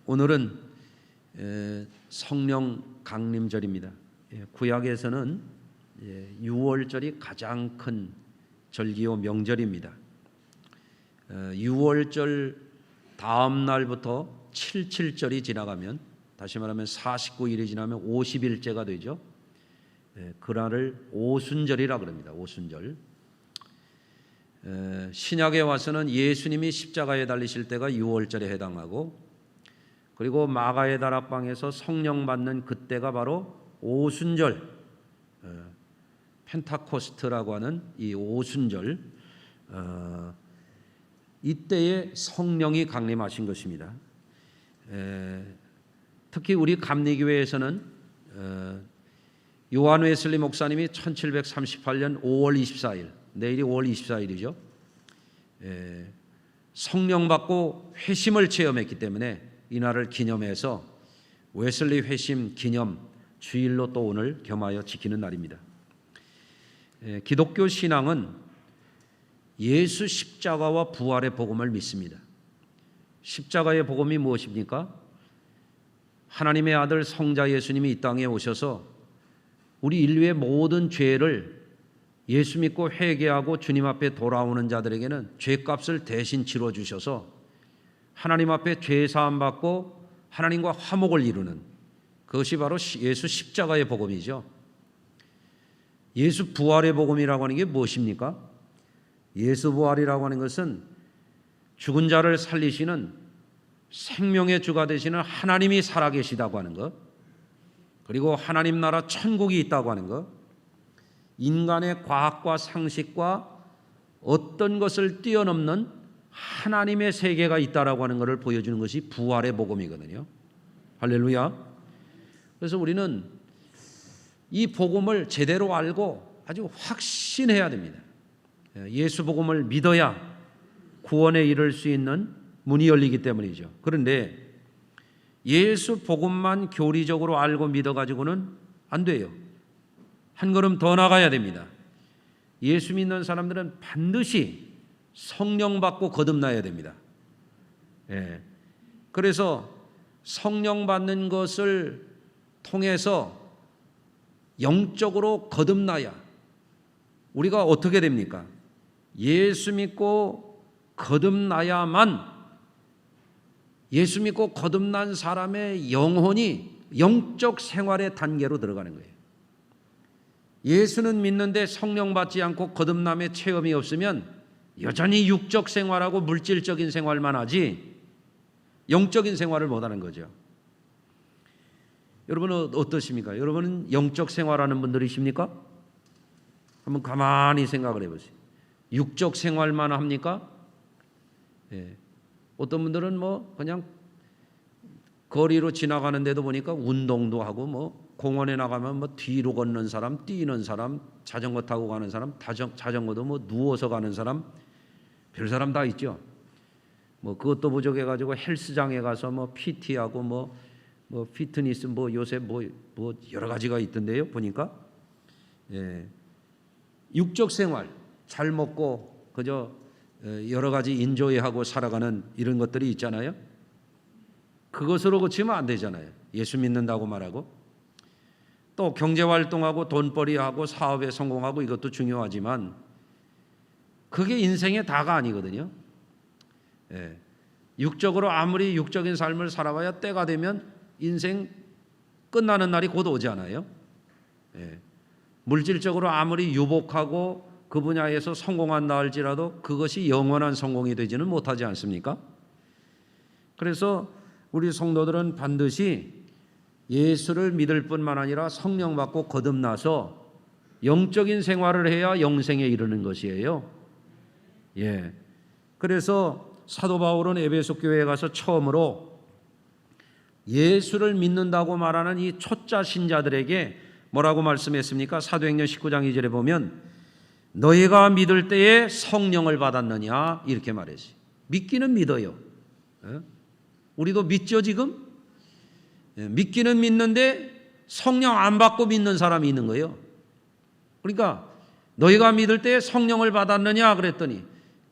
오늘은 성령 강림절입니다. 구약에서는 6월절이 가장 큰 절기요 명절입니다. 6월절 다음 날부터 77절이 지나가면, 다시 말하면 49일이 지나면 50일째가 되죠. 그날을 오순절이라 그럽니다. 오순절. 신약에 와서는 예수님이 십자가에 달리실 때가 6월절에 해당하고, 그리고 마가의 다락방에서 성령 받는 그때가 바로 오순절, 펜타코스트라고 하는 이 오순절, 이때에 성령이 강림하신 것입니다. 특히 우리 감리교회에서는 요한 웨슬리 목사님이 1738년 5월 24일, 내일이 5월 24일이죠. 성령 받고 회심을 체험했기 때문에 이날을 기념해서 웨슬리 회심 기념 주일로 또 오늘 겸하여 지키는 날입니다. 기독교 신앙은 예수 십자가와 부활의 복음을 믿습니다. 십자가의 복음이 무엇입니까? 하나님의 아들 성자 예수님이 이 땅에 오셔서 우리 인류의 모든 죄를 예수 믿고 회개하고 주님 앞에 돌아오는 자들에게는 죄값을 대신 치러주셔서 하나님 앞에 죄 사함 받고 하나님과 화목을 이루는, 그것이 바로 예수 십자가의 복음이죠. 예수 부활의 복음이라고 하는 게 무엇입니까? 예수 부활이라고 하는 것은 죽은 자를 살리시는 생명의 주가 되시는 하나님이 살아계시다고 하는 것, 그리고 하나님 나라 천국이 있다고 하는 것, 인간의 과학과 상식과 어떤 것을 뛰어넘는 하나님의 세계가 있다라고 하는 것을 보여주는 것이 부활의 복음이거든요. 할렐루야. 그래서 우리는 이 복음을 제대로 알고 아주 확신해야 됩니다. 예수 복음을 믿어야 구원에 이를 수 있는 문이 열리기 때문이죠. 그런데 예수 복음만 교리적으로 알고 믿어가지고는 안 돼요. 한 걸음 더 나가야 됩니다. 예수 믿는 사람들은 반드시 성령 받고 거듭나야 됩니다. 그래서 성령 받는 것을 통해서 영적으로 거듭나야 우리가 어떻게 됩니까? 예수 믿고 거듭나야만, 예수 믿고 거듭난 사람의 영혼이 영적 생활의 단계로 들어가는 거예요. 예수는 믿는데 성령 받지 않고 거듭남의 체험이 없으면 여전히 육적 생활하고 물질적인 생활만 하지 영적인 생활을 못하는 거죠. 여러분은 어떠십니까? 여러분은 영적 생활하는 분들이십니까? 한번 가만히 생각을 해보세요. 육적 생활만 합니까? 어떤 분들은 그냥 거리로 지나가는데도 보니까 운동도 하고 공원에 나가면 뒤로 걷는 사람, 뛰는 사람, 자전거 타고 가는 사람, 자전거도 누워서 가는 사람, 별 사람 다 있죠. 그것도 부족해가지고 헬스장에 가서 PT하고 피트니스 요새 여러 가지가 있던데요. 보니까 육적 생활 잘 먹고 그저 여러 가지 인조이하고 살아가는 이런 것들이 있잖아요. 그것으로 그치면 안 되잖아요. 예수 믿는다고 말하고 또 경제활동하고 돈벌이하고 사업에 성공하고 이것도 중요하지만 그게 인생의 다가 아니거든요. 육적으로 아무리 육적인 삶을 살아봐야 때가 되면 인생 끝나는 날이 곧 오지 않아요? 물질적으로 아무리 유복하고 그 분야에서 성공한다 할지라도 그것이 영원한 성공이 되지는 못하지 않습니까? 그래서 우리 성도들은 반드시 예수를 믿을 뿐만 아니라 성령 받고 거듭나서 영적인 생활을 해야 영생에 이르는 것이에요. 그래서 사도 바울은 에베소 교회에 가서 처음으로 예수를 믿는다고 말하는 이 초짜 신자들에게 뭐라고 말씀했습니까? 사도행전 19장 2절에 보면 너희가 믿을 때에 성령을 받았느냐 이렇게 말했어요. 믿기는 믿어요. 우리도 믿죠 지금? 믿기는 믿는데 성령 안 받고 믿는 사람이 있는 거예요. 그러니까 너희가 믿을 때에 성령을 받았느냐 그랬더니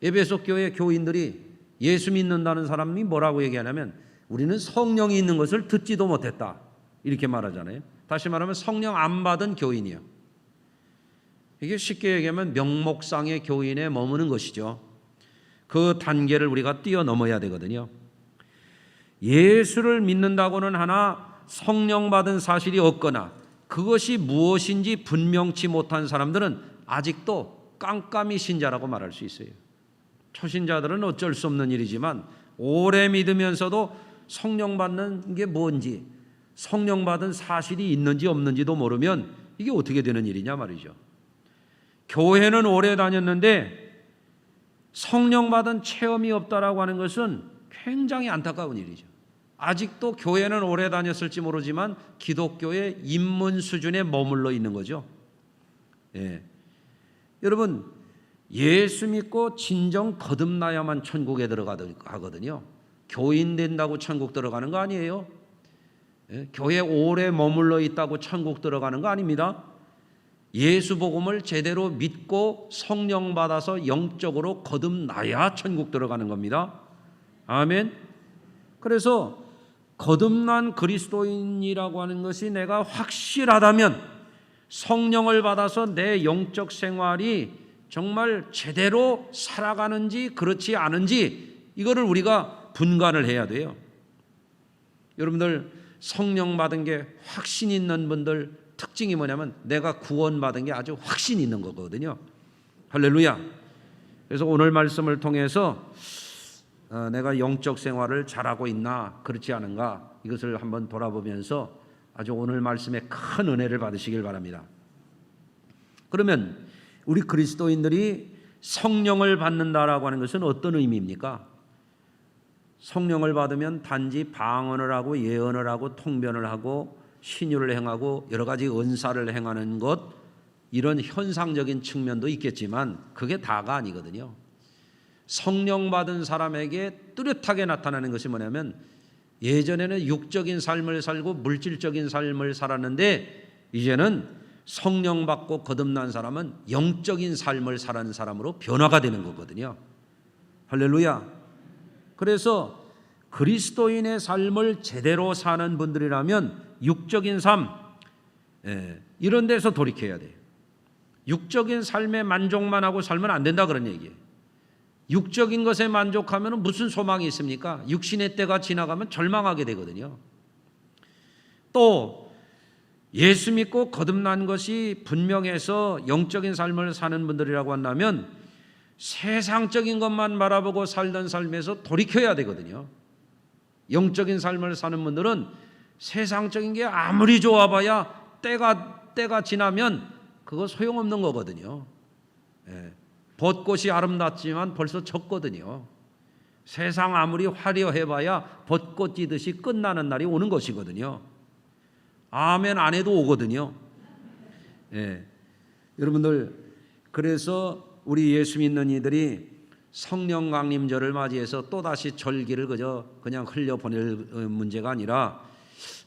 에베소 교회 교인들이 예수 믿는다는 사람이 뭐라고 얘기하냐면 우리는 성령이 있는 것을 듣지도 못했다 이렇게 말하잖아요. 다시 말하면 성령 안 받은 교인이요. 이게 쉽게 얘기하면 명목상의 교인에 머무는 것이죠. 그 단계를 우리가 뛰어넘어야 되거든요. 예수를 믿는다고는 하나 성령 받은 사실이 없거나 그것이 무엇인지 분명치 못한 사람들은 아직도 깜깜이 신자라고 말할 수 있어요. 초신자들은 어쩔 수 없는 일이지만 오래 믿으면서도 성령 받는 게 뭔지, 성령 받은 사실이 있는지 없는지도 모르면 이게 어떻게 되는 일이냐 말이죠. 교회는 오래 다녔는데 성령 받은 체험이 없다라고 하는 것은 굉장히 안타까운 일이죠. 아직도 교회는 오래 다녔을지 모르지만 기독교의 입문 수준에 머물러 있는 거죠. 예. 여러분, 예수 믿고 진정 거듭나야만 천국에 들어가거든요. 교인 된다고 천국 들어가는 거 아니에요. 예? 교회 오래 머물러 있다고 천국 들어가는 거 아닙니다. 예수 복음을 제대로 믿고 성령 받아서 영적으로 거듭나야 천국 들어가는 겁니다. 아멘. 그래서 거듭난 그리스도인이라고 하는 것이 내가 확실하다면 성령을 받아서 내 영적 생활이 정말 제대로 살아가는지 그렇지 않은지 이거를 우리가 분간을 해야 돼요. 여러분들 성령 받은 게 확신 있는 분들 특징이 뭐냐면 내가 구원받은 게 아주 확신 있는 거거든요. 할렐루야. 그래서 오늘 말씀을 통해서 내가 영적 생활을 잘하고 있나 그렇지 않은가 이것을 한번 돌아보면서 아주 오늘 말씀에 큰 은혜를 받으시길 바랍니다. 그러면 우리 그리스도인들이 성령을 받는다라고 하는 것은 어떤 의미입니까? 성령을 받으면 단지 방언을 하고 예언을 하고 통변을 하고 신유를 행하고 여러 가지 은사를 행하는 것 이런 현상적인 측면도 있겠지만 그게 다가 아니거든요. 성령 받은 사람에게 뚜렷하게 나타나는 것이 뭐냐면 예전에는 육적인 삶을 살고 물질적인 삶을 살았는데 이제는 성령 받고 거듭난 사람은 영적인 삶을 사는 사람으로 변화가 되는 거거든요. 할렐루야. 그래서 그리스도인의 삶을 제대로 사는 분들이라면 육적인 삶 이런 데서 돌이켜야 돼요. 육적인 삶에 만족만 하고 살면 안 된다 그런 얘기예요. 육적인 것에 만족하면 무슨 소망이 있습니까? 육신의 때가 지나가면 절망하게 되거든요. 또 예수 믿고 거듭난 것이 분명해서 영적인 삶을 사는 분들이라고 한다면 세상적인 것만 바라보고 살던 삶에서 돌이켜야 되거든요. 영적인 삶을 사는 분들은 세상적인 게 아무리 좋아봐야 때가 지나면 그거 소용없는 거거든요. 벚꽃이 아름답지만 벌써 졌거든요. 세상 아무리 화려해봐야 벚꽃 지듯이 끝나는 날이 오는 것이거든요. 아멘 안 해도 오거든요. 여러분들 그래서 우리 예수 믿는 이들이 성령 강림절을 맞이해서 또다시 절기를 그냥 흘려보낼 문제가 아니라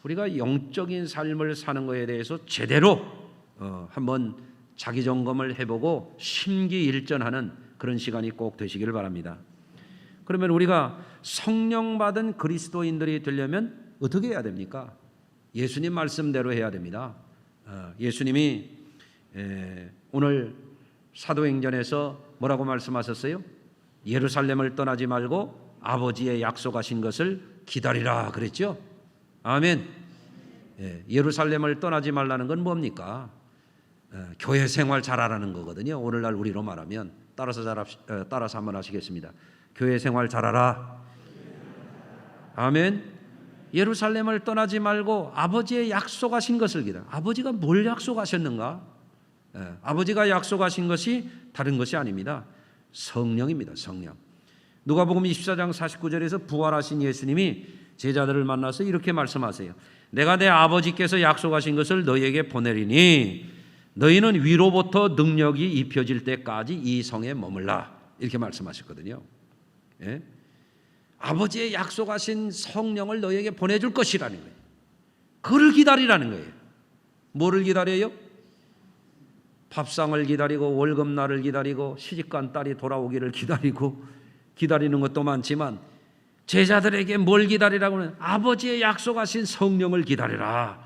우리가 영적인 삶을 사는 것에 대해서 제대로 한번 자기 점검을 해보고 심기일전하는 그런 시간이 꼭 되시기를 바랍니다. 그러면 우리가 성령 받은 그리스도인들이 되려면 어떻게 해야 됩니까? 예수님 말씀대로 해야 됩니다. 예수님이 오늘 사도행전에서 뭐라고 말씀하셨어요? 예루살렘을 떠나지 말고 아버지의 약속하신 것을 기다리라 그랬죠? 아멘. 예루살렘을 떠나지 말라는 건 뭡니까? 교회 생활 잘하라는 거거든요. 오늘날 우리로 말하면 따라서 한번 하시겠습니다. 교회 생활 잘하라. 아멘. 예루살렘을 떠나지 말고 아버지의 약속하신 것을 기다려. 아버지가 뭘 약속하셨는가? 아버지가 약속하신 것이 다른 것이 아닙니다. 성령입니다. 성령. 누가복음 24장 49절에서 부활하신 예수님이 제자들을 만나서 이렇게 말씀하세요. 내가 내 아버지께서 약속하신 것을 너희에게 보내리니 너희는 위로부터 능력이 입혀질 때까지 이 성에 머물라. 이렇게 말씀하셨거든요. 아버지의 약속하신 성령을 너희에게 보내줄 것이라는 거예요. 그를 기다리라는 거예요. 뭐를 기다려요? 밥상을 기다리고 월급날을 기다리고 시집간 딸이 돌아오기를 기다리고 기다리는 것도 많지만 제자들에게 뭘 기다리라고 하는? 아버지의 약속하신 성령을 기다리라.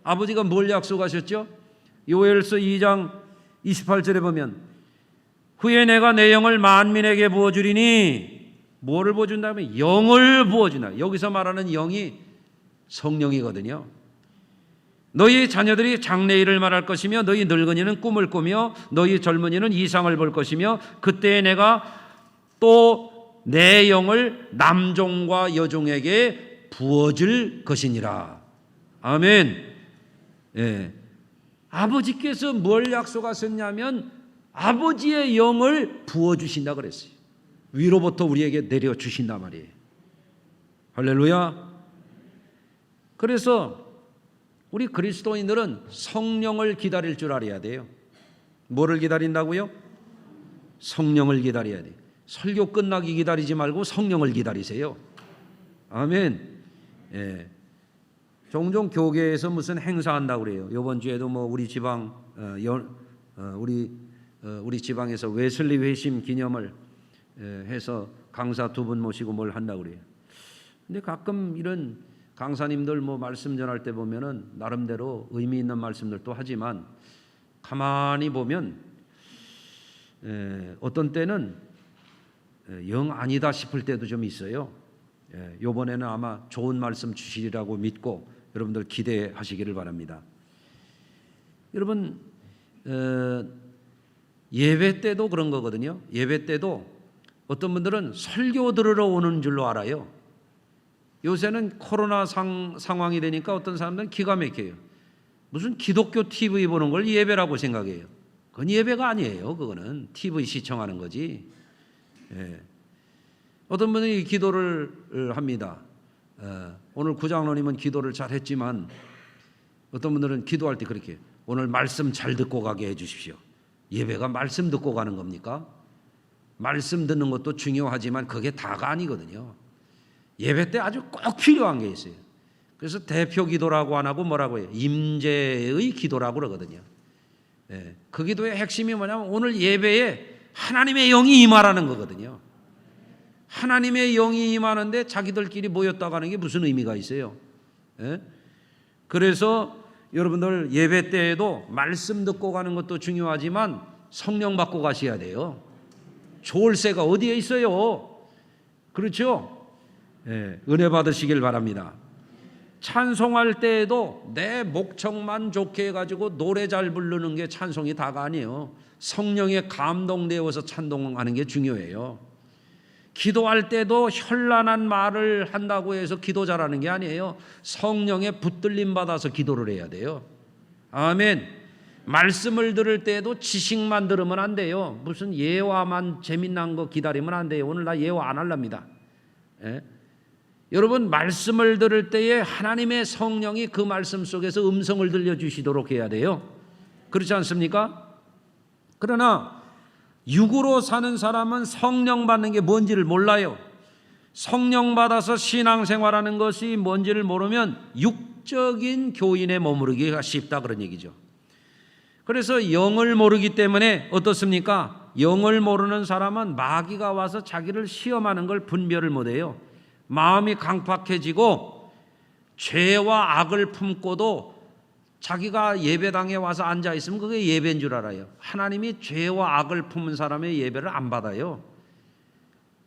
아버지가 뭘 약속하셨죠? 요엘서 2장 28절에 보면 후에 내가 내 영을 만민에게 부어주리니, 뭐를 부어준다면 영을 부어준다. 여기서 말하는 영이 성령이거든요. 너희 자녀들이 장래일을 말할 것이며 너희 늙은이는 꿈을 꾸며 너희 젊은이는 이상을 볼 것이며 그때에 내가 또 내 영을 남종과 여종에게 부어줄 것이니라. 아멘. 예. 아버지께서 뭘 약속하셨냐면 아버지의 영을 부어주신다 그랬어요. 위로부터 우리에게 내려주신단 말이에요. 할렐루야. 그래서 우리 그리스도인들은 성령을 기다릴 줄 알아야 돼요. 뭐를 기다린다고요? 성령을 기다려야 돼요. 설교 끝나기 기다리지 말고 성령을 기다리세요. 아멘. 예. 종종 교계에서 무슨 행사한다고 그래요. 이번 주에도 뭐 우리 지방 우리 지방에서 웨슬리 회심 기념을 해서 강사 2분 모시고 뭘 한다고 그래요. 근데 가끔 이런 강사님들 뭐 말씀 전할 때 보면은 나름대로 의미 있는 말씀들도 하지만 가만히 보면 어떤 때는 영 아니다 싶을 때도 좀 있어요. 이번에는 아마 좋은 말씀 주시리라고 믿고 여러분들 기대하시기를 바랍니다. 여러분 예배 때도 그런 거거든요. 예배 때도 어떤 분들은 설교 들으러 오는 줄로 알아요. 요새는 코로나 상황이 되니까 어떤 사람들은 기가 막혀요. 무슨 기독교 TV 보는 걸 예배라고 생각해요. 그건 예배가 아니에요. 그거는 TV 시청하는 거지. 예. 어떤 분이 기도를 합니다. 오늘 구장로님은 기도를 잘했지만 어떤 분들은 기도할 때 그렇게 오늘 말씀 잘 듣고 가게 해 주십시오. 예배가 말씀 듣고 가는 겁니까? 말씀 듣는 것도 중요하지만 그게 다가 아니거든요. 예배 때 아주 꼭 필요한 게 있어요. 그래서 대표 기도라고 안 하고 뭐라고 해요? 임재의 기도라고 그러거든요. 예. 그 기도의 핵심이 뭐냐면 오늘 예배에 하나님의 영이 임하라는 거거든요. 하나님의 영이 임하는데 자기들끼리 모였다고 하는 게 무슨 의미가 있어요? 예? 그래서 여러분들 예배 때에도 말씀 듣고 가는 것도 중요하지만 성령 받고 가셔야 돼요. 좋을새가 어디에 있어요? 그렇죠? 예, 은혜 받으시길 바랍니다. 찬송할 때에도 내 목청만 좋게 해가지고 노래 잘 부르는 게 찬송이 다가 아니에요. 성령에 감동되어서 찬송하는 게 중요해요. 기도할 때도 현란한 말을 한다고 해서 기도 잘하는 게 아니에요. 성령의 붙들림 받아서 기도를 해야 돼요. 아멘. 말씀을 들을 때도 지식만 들으면 안 돼요. 무슨 예화만 재미난 거 기다리면 안 돼요. 오늘 나 예화 안 할랍니다. 예? 여러분 말씀을 들을 때에 하나님의 성령이 그 말씀 속에서 음성을 들려주시도록 해야 돼요. 그렇지 않습니까? 그러나 육으로 사는 사람은 성령 받는 게 뭔지를 몰라요. 성령 받아서 신앙생활하는 것이 뭔지를 모르면 육적인 교인에 머무르기가 쉽다 그런 얘기죠. 그래서 영을 모르기 때문에 어떻습니까? 영을 모르는 사람은 마귀가 와서 자기를 시험하는 걸 분별을 못해요. 마음이 강팍해지고 죄와 악을 품고도 자기가 예배당에 와서 앉아있으면 그게 예배인 줄 알아요. 하나님이 죄와 악을 품은 사람의 예배를 안 받아요.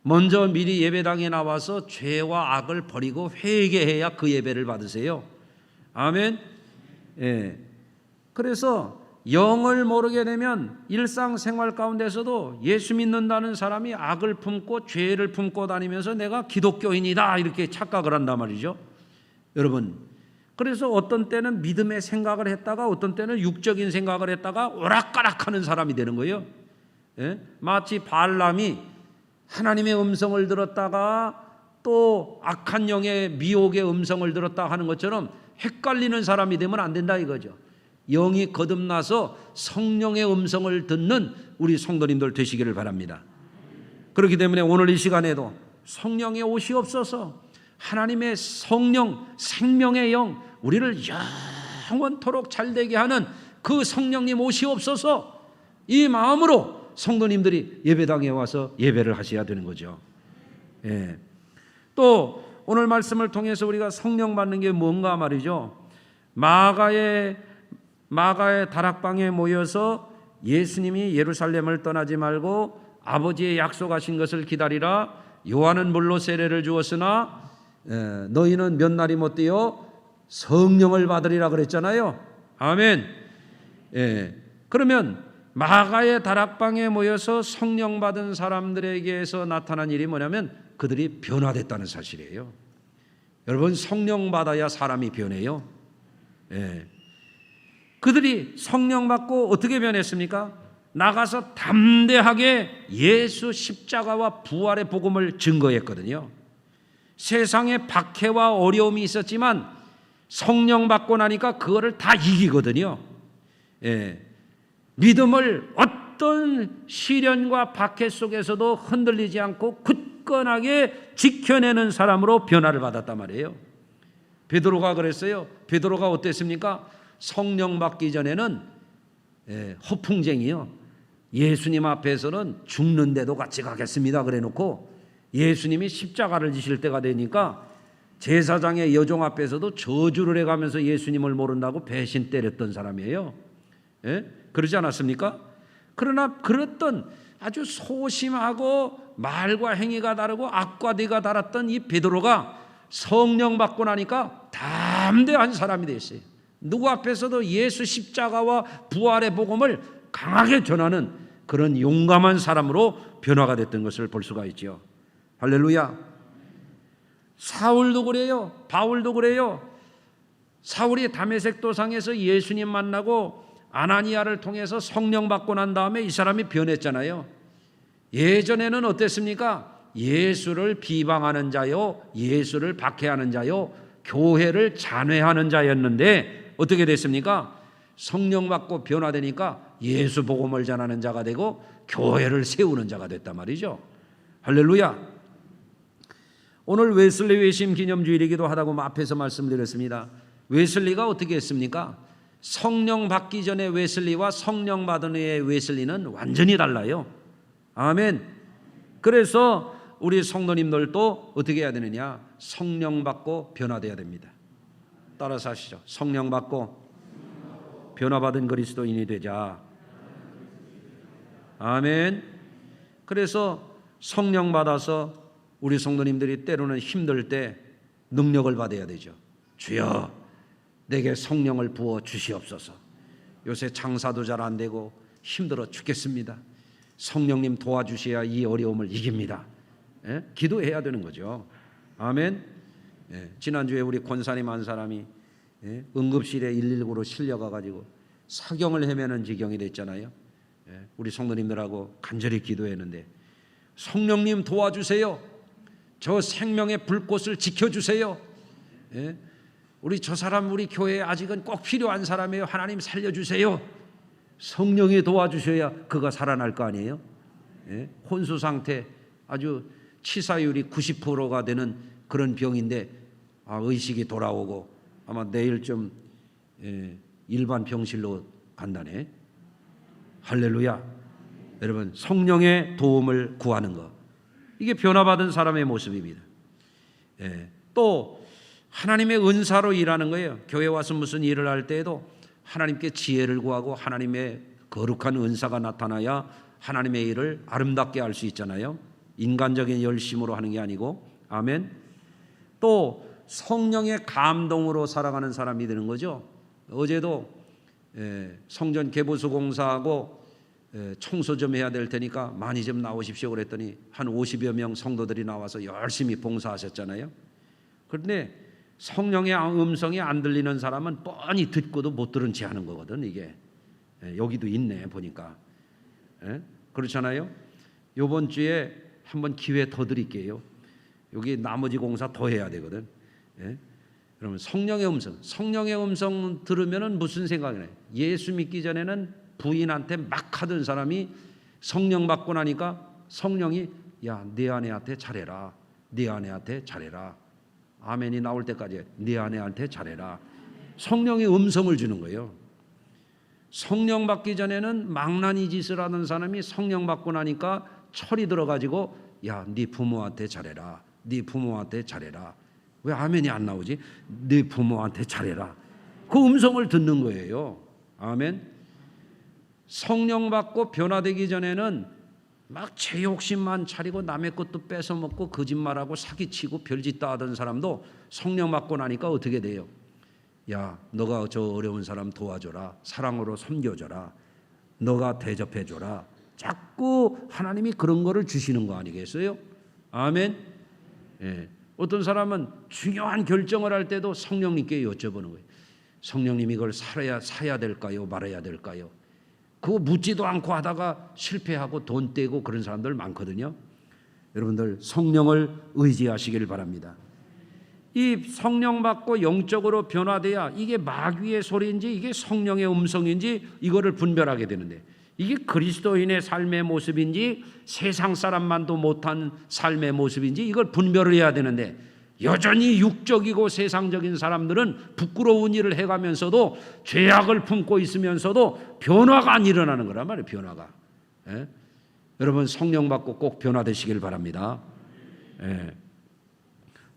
먼저 미리 예배당에 나와서 죄와 악을 버리고 회개해야 그 예배를 받으세요. 아멘. 예. 그래서 영을 모르게 되면 일상생활 가운데서도 예수 믿는다는 사람이 악을 품고 죄를 품고 다니면서 내가 기독교인이다 이렇게 착각을 한단 말이죠. 여러분, 그래서 어떤 때는 믿음의 생각을 했다가 어떤 때는 육적인 생각을 했다가 오락가락하는 사람이 되는 거예요. 예? 마치 발람이 하나님의 음성을 들었다가 또 악한 영의 미혹의 음성을 들었다 하는 것처럼 헷갈리는 사람이 되면 안 된다 이거죠. 영이 거듭나서 성령의 음성을 듣는 우리 성도님들 되시기를 바랍니다. 그렇기 때문에 오늘 이 시간에도 성령의 오시옵소서, 하나님의 성령, 생명의 영, 우리를 영원토록 잘되게 하는 그 성령님 오시옵소서, 이 마음으로 성도님들이 예배당에 와서 예배를 하셔야 되는 거죠. 예. 또 오늘 말씀을 통해서 우리가 성령 받는 게 뭔가 말이죠. 마가의 다락방에 모여서 예수님이 예루살렘을 떠나지 말고 아버지의 약속하신 것을 기다리라. 요한은 물로 세례를 주었으나 너희는 몇 날이 못 되어 성령을 받으리라 그랬잖아요. 아멘. 그러면 마가의 다락방에 모여서 성령 받은 사람들에게서 나타난 일이 뭐냐면 그들이 변화됐다는 사실이에요. 여러분, 성령 받아야 사람이 변해요. 그들이 성령 받고 어떻게 변했습니까? 나가서 담대하게 예수 십자가와 부활의 복음을 증거했거든요. 세상에 박해와 어려움이 있었지만 성령 받고 나니까 그거를 다 이기거든요. 믿음을 어떤 시련과 박해 속에서도 흔들리지 않고 굳건하게 지켜내는 사람으로 변화를 받았단 말이에요. 베드로가 그랬어요. 베드로가 어땠습니까? 성령 받기 전에는 허풍쟁이요. 예수님 앞에서는 죽는데도 같이 가겠습니다 그래 놓고 예수님이 십자가를 지실 때가 되니까 제사장의 여종 앞에서도 저주를 해가면서 예수님을 모른다고 배신 때렸던 사람이에요. 그러지 않았습니까? 그러나 그랬던 아주 소심하고 말과 행위가 다르고 악과 뇌가 달았던 이 베드로가 성령 받고 나니까 담대한 사람이 됐어요. 누구 앞에서도 예수 십자가와 부활의 복음을 강하게 전하는 그런 용감한 사람으로 변화가 됐던 것을 볼 수가 있죠. 할렐루야. 사울도 그래요. 바울도 그래요. 사울이 다메섹 도상에서 예수님 만나고 아나니아를 통해서 성령 받고 난 다음에 이 사람이 변했잖아요. 예전에는 어땠습니까? 예수를 비방하는 자요, 예수를 박해하는 자요, 교회를 잔해하는 자였는데 어떻게 됐습니까? 성령 받고 변화되니까 예수 복음을 전하는 자가 되고 교회를 세우는 자가 됐단 말이죠. 할렐루야. 오늘 웨슬리 회심 기념주일이기도 하다고 앞에서 말씀드렸습니다. 웨슬리가 어떻게 했습니까? 성령 받기 전에 웨슬리와 성령 받은 후의 웨슬리는 완전히 달라요. 아멘. 그래서 우리 성도님들도 어떻게 해야 되느냐? 성령 받고 변화돼야 됩니다. 따라서 하시죠. 성령 받고 변화받은 그리스도인이 되자. 아멘. 그래서 성령 받아서 우리 성도님들이 때로는 힘들 때 능력을 받아야 되죠. 주여 내게 성령을 부어 주시옵소서. 요새 장사도 잘 안 되고 힘들어 죽겠습니다. 성령님 도와주셔야 이 어려움을 이깁니다. 기도해야 되는 거죠. 아멘. 지난주에 우리 권사님 한 사람이 응급실에 119로 실려가가지고 사경을 헤매는 지경이 됐잖아요. 우리 성도님들하고 간절히 기도했는데 성령님 도와주세요. 저 생명의 불꽃을 지켜주세요. 우리 저 사람 우리 교회에 아직은 꼭 필요한 사람이에요. 하나님 살려주세요. 성령이 도와주셔야 그가 살아날 거 아니에요. 혼수 상태 아주 치사율이 90%가 되는 그런 병인데 의식이 돌아오고 아마 내일 좀 일반 병실로 간다네. 할렐루야. 여러분 성령의 도움을 구하는 것, 이게 변화받은 사람의 모습입니다. 또 하나님의 은사로 일하는 거예요. 교회 와서 무슨 일을 할 때에도 하나님께 지혜를 구하고 하나님의 거룩한 은사가 나타나야 하나님의 일을 아름답게 할 수 있잖아요. 인간적인 열심으로 하는 게 아니고. 아멘. 또 성령의 감동으로 살아가는 사람이 되는 거죠. 어제도 성전 개보수 공사하고 청소 좀 해야 될 테니까 많이 좀 나오십시오 그랬더니 한 50여 명 성도들이 나와서 열심히 봉사하셨잖아요. 그런데 성령의 음성이 안 들리는 사람은 뻔히 듣고도 못 들은 채 하는 거거든. 이게 여기도 있네 보니까. 그렇잖아요. 이번 주에 한번 기회 더 드릴게요. 여기 나머지 공사 더 해야 되거든. 그러면 성령의 음성 들으면은 무슨 생각이 나요? 예수 믿기 전에는 부인한테 막 하던 사람이 성령 받고 나니까 성령이 야, 네 아내한테 잘해라. 네 아내한테 잘해라. 아멘이 나올 때까지 네 아내한테 잘해라. 성령의 음성을 주는 거예요. 성령 받기 전에는 망나니 짓을 하던 사람이 성령 받고 나니까 철이 들어가지고 야, 네 부모한테 잘해라. 네 부모한테 잘해라. 왜 아멘이 안 나오지? 네 부모한테 잘해라. 그 음성을 듣는 거예요. 아멘. 성령 받고 변화되기 전에는 막 제 욕심만 차리고 남의 것도 뺏어 먹고 거짓말하고 사기치고 별짓 다 하던 사람도 성령 받고 나니까 어떻게 돼요? 야, 너가 저 어려운 사람 도와줘라. 사랑으로 섬겨줘라. 너가 대접해줘라. 자꾸 하나님이 그런 거를 주시는 거 아니겠어요? 아멘. 예. 어떤 사람은 중요한 결정을 할 때도 성령님께 여쭤보는 거예요. 성령님 이걸 사야 될까요? 말아야 될까요? 그거 묻지도 않고 하다가 실패하고 돈 떼고 그런 사람들 많거든요. 여러분들 성령을 의지하시길 바랍니다. 이 성령 받고 영적으로 변화돼야 이게 마귀의 소리인지 이게 성령의 음성인지 이거를 분별하게 되는데, 이게 그리스도인의 삶의 모습인지 세상 사람만도 못한 삶의 모습인지 이걸 분별을 해야 되는데, 여전히 육적이고 세상적인 사람들은 부끄러운 일을 해가면서도 죄악을 품고 있으면서도 변화가 안 일어나는 거란 말이에요. 변화가. 예? 여러분 성령 받고 꼭 변화되시길 바랍니다. 예.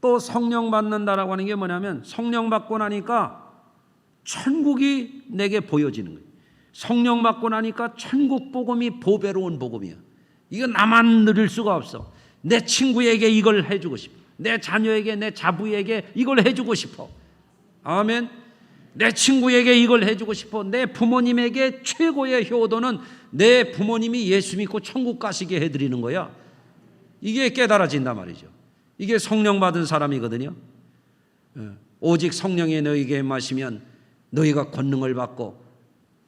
또 성령 받는다라고 하는 게 뭐냐면, 성령 받고 나니까 천국이 내게 보여지는 거예요. 성령 받고 나니까 천국 복음이 보배로운 복음이야. 이거 나만 누릴 수가 없어. 내 친구에게 이걸 해주고 싶어. 내 자녀에게, 내 자부에게 이걸 해주고 싶어. 아멘. 내 친구에게 이걸 해주고 싶어. 내 부모님에게 최고의 효도는 내 부모님이 예수 믿고 천국 가시게 해드리는 거야. 이게 깨달아진단 말이죠. 이게 성령 받은 사람이거든요. 오직 성령이 너희에게 임하시면 너희가 권능을 받고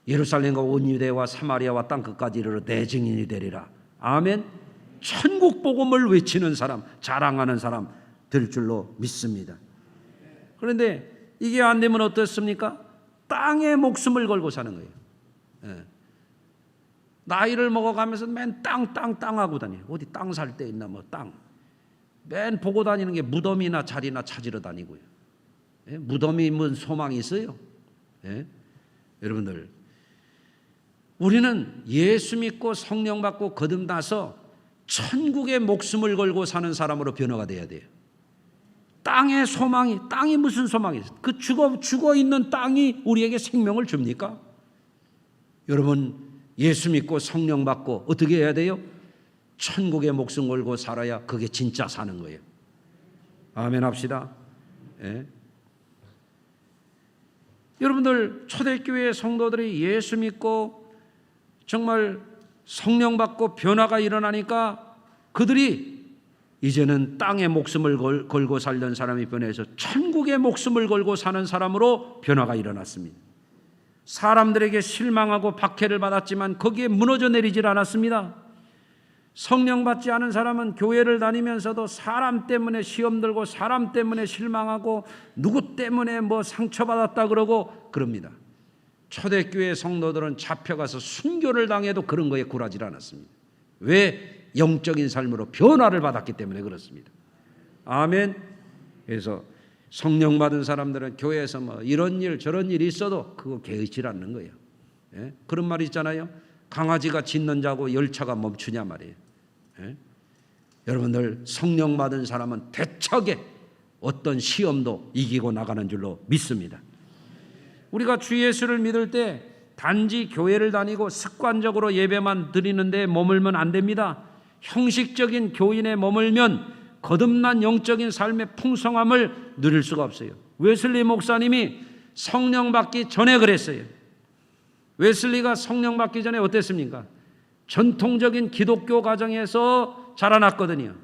예루살렘과 온 유대와 사마리아와 땅 끝까지 이르러 내 증인이 되리라. 아멘. 천국 복음을 외치는 사람, 자랑하는 사람 될 줄로 믿습니다. 그런데 이게 안 되면 어떻습니까? 땅에 목숨을 걸고 사는 거예요. 예. 나이를 먹어가면서 맨 땅 하고 다녀요. 어디 땅 살 데 있나 뭐 땅. 맨 보고 다니는 게 무덤이나 자리나 찾으러 다니고요. 예? 무덤이면 소망이 있어요. 예? 여러분들, 우리는 예수 믿고 성령 받고 거듭나서 천국에 목숨을 걸고 사는 사람으로 변화가 돼야 돼요. 땅의 소망이, 땅이 무슨 소망이 있어요? 그 죽어 있는 땅이 우리에게 생명을 줍니까? 여러분, 예수 믿고 성령 받고 어떻게 해야 돼요? 천국에 목숨 걸고 살아야 그게 진짜 사는 거예요. 아멘 합시다. 예. 여러분들, 초대교회 성도들이 예수 믿고 정말 성령 받고 변화가 일어나니까 그들이 이제는 땅에 목숨을 걸고 살던 사람이 변해서 천국에 목숨을 걸고 사는 사람으로 변화가 일어났습니다. 사람들에게 실망하고 박해를 받았지만 거기에 무너져 내리질 않았습니다. 성령 받지 않은 사람은 교회를 다니면서도 사람 때문에 시험 들고 사람 때문에 실망하고 누구 때문에 뭐 상처받았다 그러고 그럽니다. 초대교회 성도들은 잡혀가서 순교를 당해도 그런 거에 굴하지 않았습니다. 왜? 영적인 삶으로 변화를 받았기 때문에 그렇습니다. 아멘. 그래서 성령 받은 사람들은 교회에서 뭐 이런 일 저런 일이 있어도 그거 개의치 않는 거예요. 예? 그런 말 있잖아요. 강아지가 짖는 자고 열차가 멈추냐 말이에요. 예? 여러분들, 성령 받은 사람은 대척에 어떤 시험도 이기고 나가는 줄로 믿습니다. 우리가 주 예수를 믿을 때 단지 교회를 다니고 습관적으로 예배만 드리는데 머물면 안 됩니다. 형식적인 교인에 머물면 거듭난 영적인 삶의 풍성함을 누릴 수가 없어요. 웨슬리 목사님이 성령 받기 전에 그랬어요. 웨슬리가 성령 받기 전에 어땠습니까? 전통적인 기독교 가정에서 자라났거든요.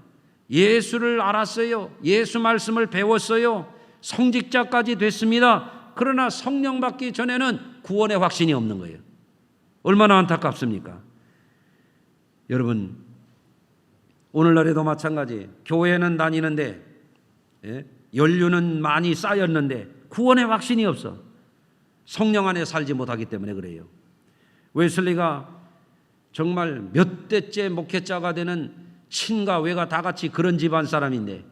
예수를 알았어요. 예수 말씀을 배웠어요. 성직자까지 됐습니다. 그러나 성령 받기 전에는 구원의 확신이 없는 거예요. 얼마나 안타깝습니까? 여러분, 오늘날에도 마찬가지. 교회는 다니는데 연륜은 많이 쌓였는데 구원의 확신이 없어. 성령 안에 살지 못하기 때문에 그래요. 웨슬리가 정말 몇 대째 목회자가 되는 친가 외가 다 같이 그런 집안 사람인데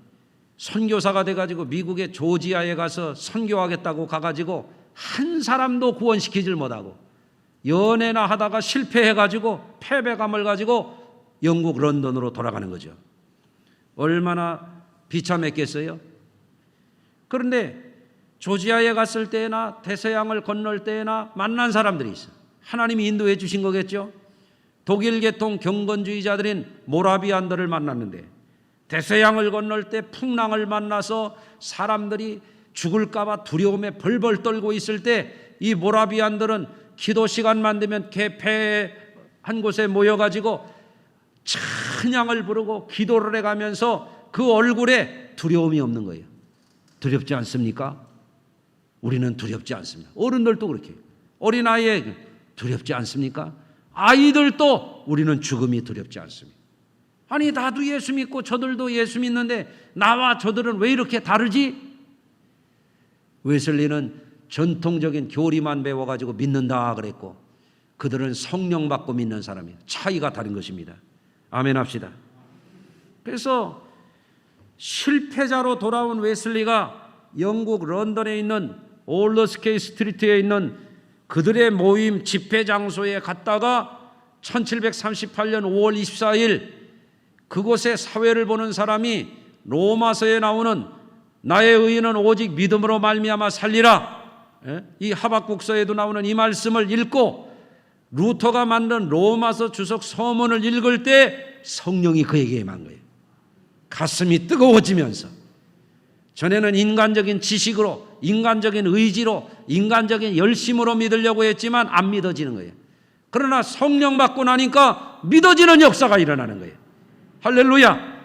선교사가 돼가지고 미국의 조지아에 가서 선교하겠다고 가가지고 한 사람도 구원시키질 못하고 연애나 하다가 실패해가지고 패배감을 가지고 영국 런던으로 돌아가는 거죠. 얼마나 비참했겠어요? 그런데 조지아에 갔을 때나 대서양을 건널 때나 만난 사람들이 있어요. 하나님이 인도해 주신 거겠죠. 독일 계통 경건주의자들인 모라비안들을 만났는데 대서양을 건널 때 풍랑을 만나서 사람들이 죽을까 봐 두려움에 벌벌 떨고 있을 때 이 모라비안들은 기도 시간만 되면 개폐 한 곳에 모여가지고 찬양을 부르고 기도를 해가면서 그 얼굴에 두려움이 없는 거예요. 두렵지 않습니까? 우리는 두렵지 않습니다. 어른들도 그렇게 어린아이에 두렵지 않습니까? 아이들도 우리는 죽음이 두렵지 않습니다. 아니 나도 예수 믿고 저들도 예수 믿는데 나와 저들은 왜 이렇게 다르지? 웨슬리는 전통적인 교리만 배워가지고 믿는다 그랬고 그들은 성령 받고 믿는 사람이에요. 차이가 다른 것입니다. 아멘 합시다. 그래서 실패자로 돌아온 웨슬리가 영국 런던에 있는 올더스케이 스트리트에 있는 그들의 모임 집회 장소에 갔다가 1738년 5월 24일 그곳에 사회를 보는 사람이 로마서에 나오는 나의 의인은 오직 믿음으로 말미암아 살리라, 이 하박국서에도 나오는 이 말씀을 읽고 루터가 만든 로마서 주석 서문을 읽을 때 성령이 그에게 임한 거예요. 가슴이 뜨거워지면서 전에는 인간적인 지식으로, 인간적인 의지로, 인간적인 열심으로 믿으려고 했지만 안 믿어지는 거예요. 그러나 성령 받고 나니까 믿어지는 역사가 일어나는 거예요. 할렐루야.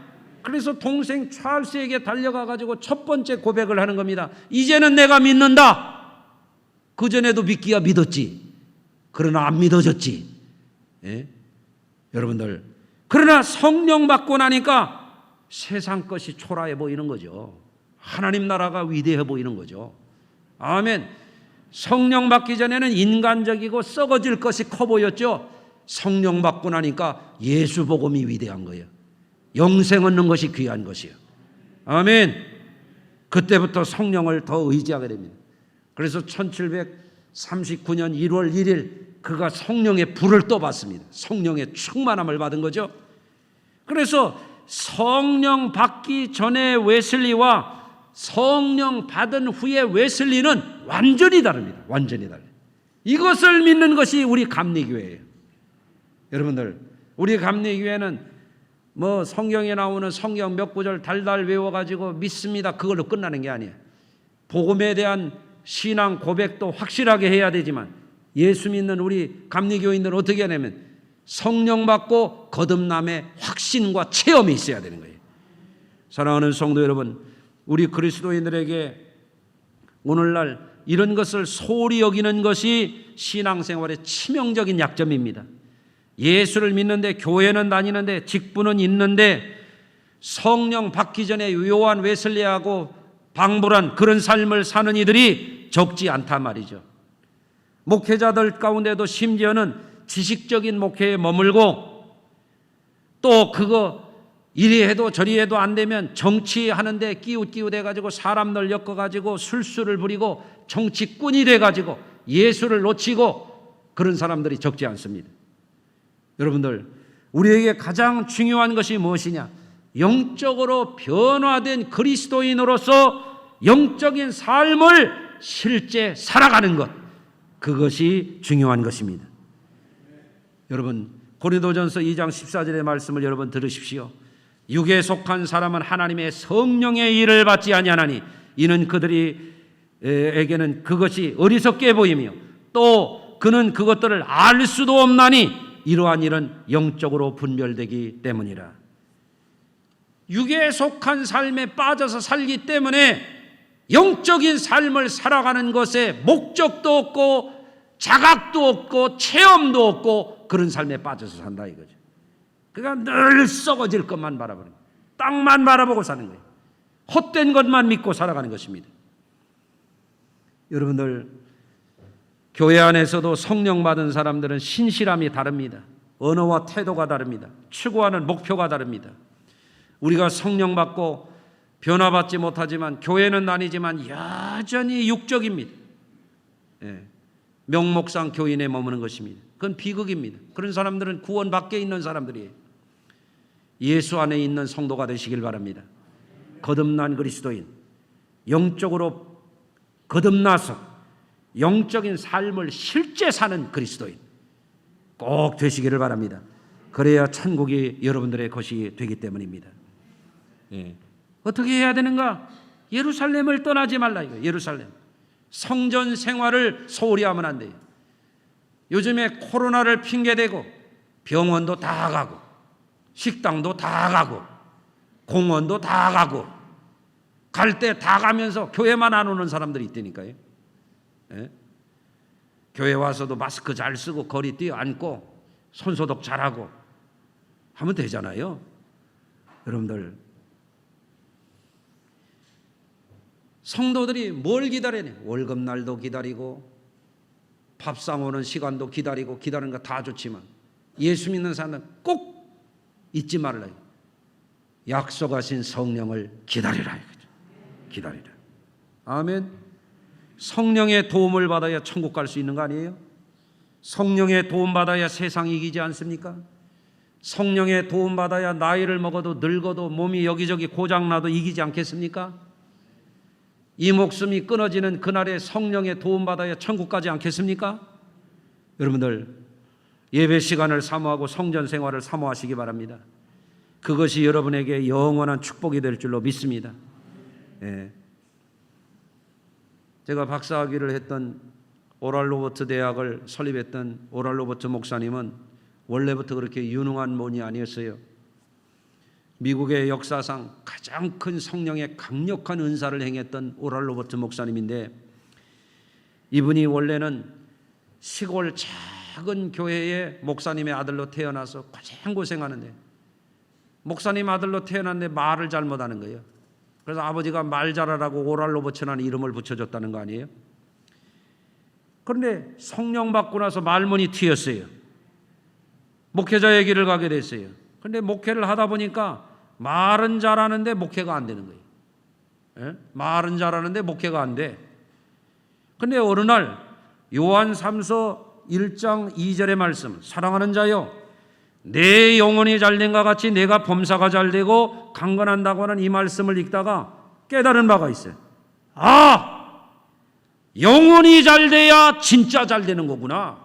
그래서 동생 찰스에게 달려가 가지고 첫 번째 고백을 하는 겁니다. 이제는 내가 믿는다. 그전에도 믿기야 믿었지. 그러나 안 믿어졌지. 예? 여러분들, 그러나 성령 받고 나니까 세상 것이 초라해 보이는 거죠. 하나님 나라가 위대해 보이는 거죠. 아멘. 성령 받기 전에는 인간적이고 썩어질 것이 커 보였죠. 성령 받고 나니까 예수 복음이 위대한 거예요. 영생 얻는 것이 귀한 것이에요. 아멘. 그때부터 성령을 더 의지하게 됩니다. 그래서 1739년 1월 1일 그가 성령의 불을 또 받습니다. 성령의 충만함을 받은 거죠. 그래서 성령 받기 전에 웨슬리와 성령 받은 후에 웨슬리는 완전히 다릅니다. 완전히 달라요. 이것을 믿는 것이 우리 감리교회예요. 여러분들, 우리 감리교회는 뭐 성경에 나오는 성경 몇 구절 달달 외워가지고 믿습니다, 그걸로 끝나는 게 아니에요. 복음에 대한 신앙 고백도 확실하게 해야 되지만 예수 믿는 우리 감리교인들은 어떻게 하냐면 성령 받고 거듭남의 확신과 체험이 있어야 되는 거예요. 사랑하는 성도 여러분, 우리 그리스도인들에게 오늘날 이런 것을 소홀히 여기는 것이 신앙생활의 치명적인 약점입니다. 예수를 믿는데 교회는 다니는데 직분은 있는데 성령 받기 전에 요한 웨슬리하고 방불한 그런 삶을 사는 이들이 적지 않단 말이죠. 목회자들 가운데도 심지어는 지식적인 목회에 머물고 또 그거 이리 해도 저리 해도 안 되면 정치하는데 끼웃끼웃해가지고 사람들 엮어가지고 술수를 부리고 정치꾼이 돼가지고 예수를 놓치고 그런 사람들이 적지 않습니다. 여러분들, 우리에게 가장 중요한 것이 무엇이냐? 영적으로 변화된 그리스도인으로서 영적인 삶을 실제 살아가는 것, 그것이 중요한 것입니다. 여러분, 고린도전서 2장 14절의 말씀을 여러분 들으십시오. 육에 속한 사람은 하나님의 성령의 일을 받지 아니하나니 이는 그들에게는 그것이 어리석게 보이며 또 그는 그것들을 알 수도 없나니 이러한 일은 영적으로 분별되기 때문이라. 육에 속한 삶에 빠져서 살기 때문에 영적인 삶을 살아가는 것에 목적도 없고 자각도 없고 체험도 없고 그런 삶에 빠져서 산다 이거죠. 그러니까 늘 썩어질 것만 바라보는 거예요. 땅만 바라보고 사는 거예요. 헛된 것만 믿고 살아가는 것입니다. 여러분들, 교회 안에서도 성령 받은 사람들은 신실함이 다릅니다. 언어와 태도가 다릅니다. 추구하는 목표가 다릅니다. 우리가 성령 받고 변화받지 못하지만 교회는 다니지만 여전히 육적입니다. 명목상 교인에 머무는 것입니다. 그건 비극입니다. 그런 사람들은 구원 밖에 있는 사람들이에요. 예수 안에 있는 성도가 되시길 바랍니다. 거듭난 그리스도인, 영적으로 거듭나서 영적인 삶을 실제 사는 그리스도인 꼭 되시기를 바랍니다. 그래야 천국이 여러분들의 것이 되기 때문입니다. 어떻게 해야 되는가? 예루살렘을 떠나지 말라. 이거 예루살렘. 성전 생활을 소홀히 하면 안 돼요. 요즘에 코로나를 핑계대고 병원도 다 가고 식당도 다 가고 공원도 다 가고 갈 때 다 가면서 교회만 안 오는 사람들이 있다니까요. 교회 와서도 마스크 잘 쓰고 거리 뛰어 앉고 손소독 잘하고 하면 되잖아요. 여러분들, 성도들이 뭘 기다리냐? 월급날도 기다리고 밥상 오는 시간도 기다리고 기다리는 거 다 좋지만 예수 믿는 사람은 꼭 잊지 말라. 약속하신 성령을 기다리라. 기다리라. 아멘. 성령의 도움을 받아야 천국 갈 수 있는 거 아니에요? 성령의 도움 받아야 세상이 이기지 않습니까? 성령의 도움 받아야 나이를 먹어도 늙어도 몸이 여기저기 고장나도 이기지 않겠습니까? 이 목숨이 끊어지는 그날에 성령의 도움 받아야 천국 가지 않겠습니까? 여러분들, 예배 시간을 사모하고 성전 생활을 사모하시기 바랍니다. 그것이 여러분에게 영원한 축복이 될 줄로 믿습니다. 제가 박사학위를 했던 오랄 로버트 대학을 설립했던 오랄 로버트 목사님은 원래부터 그렇게 유능한 분이 아니었어요. 미국의 역사상 가장 큰 성령의 강력한 은사를 행했던 오랄 로버트 목사님인데, 이분이 원래는 시골 작은 교회의 목사님의 아들로 태어나서 고생하는데, 목사님 아들로 태어났는데 말을 잘못하는 거예요. 그래서 아버지가 말 잘하라고 오랄 로버츠라는 이름을 붙여줬다는 거 아니에요? 그런데 성령 받고 나서 말문이 트였어요. 목회자의 길을 가게 됐어요. 그런데 목회를 하다 보니까 말은 잘하는데 목회가 안 되는 거예요. 말은 잘하는데 목회가 안 돼. 그런데 어느 날 요한 3서 1장 2절의 말씀, 사랑하는 자여 내 영혼이 잘된과 같이 내가 범사가 잘되고 강건한다고 하는 이 말씀을 읽다가 깨달은 바가 있어요. 아, 영혼이 잘돼야 진짜 잘되는 거구나.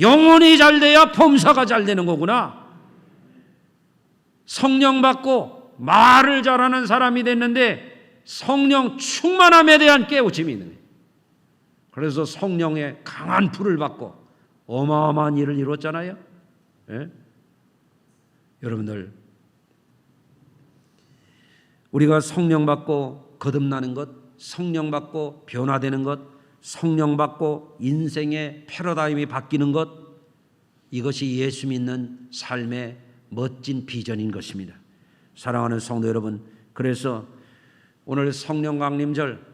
영혼이 잘돼야 범사가 잘되는 거구나. 성령 받고 말을 잘하는 사람이 됐는데 성령 충만함에 대한 깨우침이 있는 거예요. 그래서 성령의 강한 불을 받고 어마어마한 일을 이뤘잖아요. 여러분들, 우리가 성령 받고 거듭나는 것, 성령 받고 변화되는 것, 성령 받고 인생의 패러다임이 바뀌는 것, 이것이 예수 믿는 삶의 멋진 비전인 것입니다. 사랑하는 성도 여러분, 그래서 오늘 성령 강림절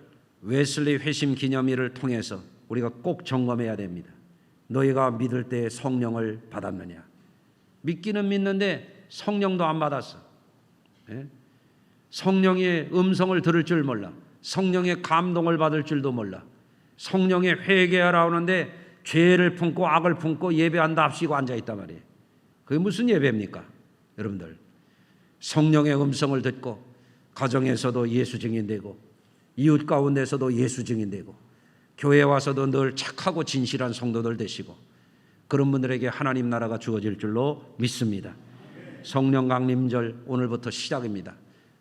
웨슬리 회심 기념일을 통해서 우리가 꼭 점검해야 됩니다. 너희가 믿을 때 성령을 받았느냐? 믿기는 믿는데 성령도 안 받았어. 성령의 음성을 들을 줄 몰라. 성령의 감동을 받을 줄도 몰라. 성령의 회개하라 하는데 죄를 품고 악을 품고 예배한다 합시고 앉아있단 말이에요. 그게 무슨 예배입니까? 여러분들, 성령의 음성을 듣고 가정에서도 예수 증인되고 이웃 가운데서도 예수 증인되고 교회에 와서도 늘 착하고 진실한 성도들 되시고 그런 분들에게 하나님 나라가 주어질 줄로 믿습니다. 성령 강림절 오늘부터 시작입니다.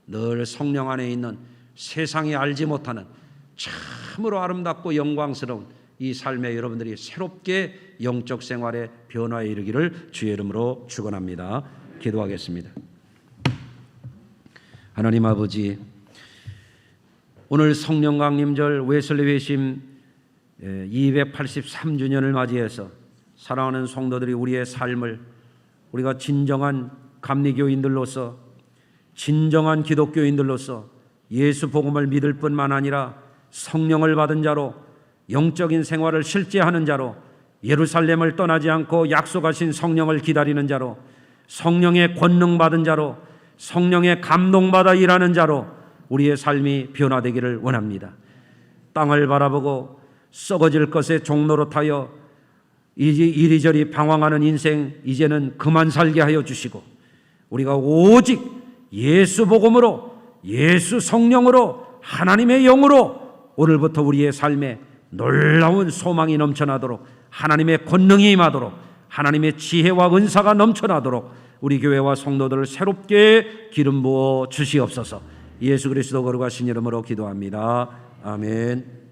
늘 성령 안에 있는 세상이 알지 못하는 참으로 아름답고 영광스러운 이 삶에 여러분들이 새롭게 영적 생활의 변화에 이르기를 주의 이름으로 축원합니다. 기도하겠습니다. 하나님 아버지, 오늘 성령 강림절 웨슬리 회심 283주년을 맞이해서 사랑하는 성도들이 우리의 삶을 우리가 진정한 감리교인들로서 진정한 기독교인들로서 예수 복음을 믿을 뿐만 아니라 성령을 받은 자로 영적인 생활을 실제하는 자로 예루살렘을 떠나지 않고 약속하신 성령을 기다리는 자로 성령의 권능 받은 자로 성령의 감동받아 일하는 자로 우리의 삶이 변화되기를 원합니다. 땅을 바라보고 썩어질 것에 종노릇하여 이리저리 방황하는 인생 이제는 그만 살게 하여 주시고 우리가 오직 예수 복음으로 예수 성령으로 하나님의 영으로 오늘부터 우리의 삶에 놀라운 소망이 넘쳐나도록 하나님의 권능이 임하도록 하나님의 지혜와 은사가 넘쳐나도록 우리 교회와 성도들을 새롭게 기름 부어 주시옵소서. 예수 그리스도 거룩하신 이름으로 기도합니다. 아멘.